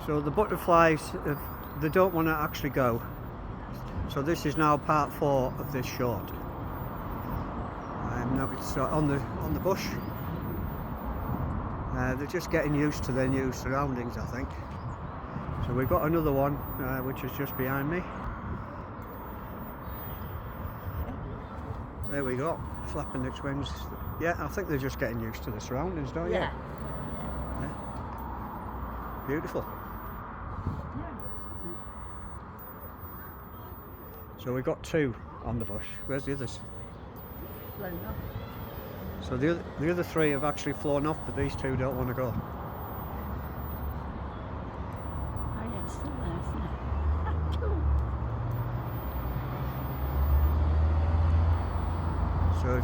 So the butterflies, they don't want to actually go. So this is now part 4 of this short. Now it's on the bush. They're just getting used to their new surroundings, I think. So we've got another one which is just behind me. There we go, flapping its wings. Yeah, I think they're just getting used to the surroundings, don't you? Yeah. Beautiful. So we've got 2 on the bush. Where's the others? So the other 3 have actually flown off, but these 2 don't want to go. Oh yeah, it's still there, isn't it? So